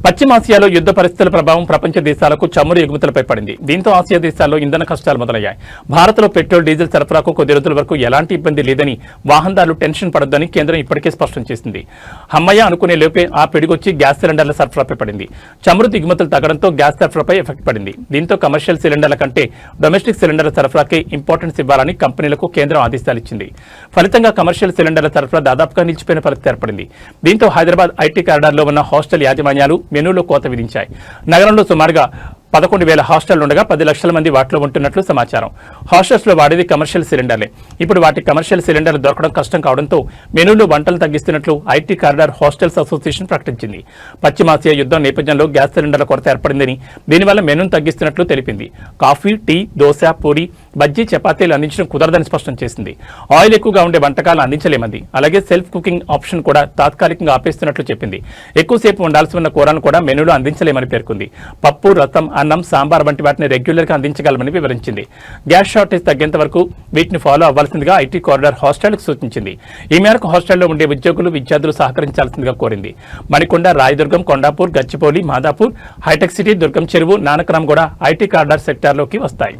పశ్చిమాసియాలో యుద్ధ పరిస్థితుల ప్రభావం ప్రపంచ దేశాలకు చమురు ఎగుమతులపై పడింది. దీంతో ఆసియా దేశాల్లో ఇంధన కష్టాలు మొదలయ్యాయి. భారత్లో పెట్రోల్, డీజిల్ సరఫరాకు కొద్ది రోజుల వరకు ఎలాంటి ఇబ్బంది లేదని, వాహనదారులు టెన్షన్ పడొద్దని కేంద్రం ఇప్పటికే స్పష్టం చేసింది. హమ్మయ్య అనుకునే లోపే ఆ పిడిగొచ్చి గ్యాస్ సిలిండర్ల సరఫరాపై పడింది. చమురు దిగుమతులు తగ్గడంతో గ్యాస్ సరఫరాపై ఎఫెక్ట్ పడింది. దీంతో కమర్షియల్ సిలిండర్ల కంటే డొమెస్టిక్ సిలిండర్ల సరఫరాకే ఇంపార్టెన్స్ ఇవ్వాలని కంపెనీలకు కేంద్రం ఆదేశాలు ఇచ్చింది. ఫలితంగా కమర్షియల్ సిలిండర్ల సరఫరా దాదాపుగా నిలిచిపోయిన పరిస్థితి ఏర్పడింది. దీంతో హైదరాబాద్ ఐటీ కారిడార్లో ఉన్న హాస్టల్ యాజమాన్యాలు మెనూలో కోత విధించాయి. నగరంలో సుమారుగా 11,000 హాస్టళ్లుండగా 10 లక్షల మంది వాటిలో ఉంటున్నట్లు సమాచారం. హాస్టల్స్లో వాడేది కమర్షియల్ సిలిండర్లే. ఇప్పుడు వాటి కమర్షియల్ సిలిండర్లు దొరకడం కష్టం కావడంతో మెనూలో వంటలు తగ్గిస్తున్నట్లు ఐటీ కారిడార్ హాస్టల్స్ అసోసియేషన్ ప్రకటించింది. పశ్చిమాసియా యుద్ధం నేపథ్యంలో గ్యాస్ సిలిండర్ల కొరత ఏర్పడిందని, దీనివల్ల మెనూను తగ్గిస్తున్నట్లు తెలిపింది. కాఫీ, టీ, దోశ, పూరి, బజ్జీ, చపాతీలు అందించడం కుదరదని స్పష్టం చేసింది. ఆయిల్ ఎక్కువగా ఉండే వంటకాలు అందించలేమంది. అలాగే సెల్ఫ్ కుకింగ్ ఆప్షన్ కూడా తాత్కాలికంగా ఆపేస్తున్నట్లు చెప్పింది. ఎక్కువసేపు ఉండాల్సి ఉన్న కూరను కూడా మెనూలో అందించలేమని పేర్కొంది. పప్పు, రసం, అన్నం, సాంబార్ వంటి వాటిని రెగ్యులర్ గా అందించగలమని వివరించింది. గ్యాస్ షార్టేజ్ తగ్గేంత వరకు వీటిని ఫాలో అవ్వాల్సిందిగా ఐటీ కారిడార్ హాస్టల్కు సూచించింది. ఈ మేరకు హాస్టల్లో ఉండే ఉద్యోగులు, విద్యార్థులు సహకరించాల్సిందిగా కోరింది. మణికొండ, రాయదుర్గం, కొండాపూర్, గచ్చిపోలి, మాదాపూర్, హైటెక్ సిటీ, దుర్గం చెరువు, నానక్రామ్ కూడా ఐటీ కారిడార్ సెక్టార్లోకి వస్తాయి.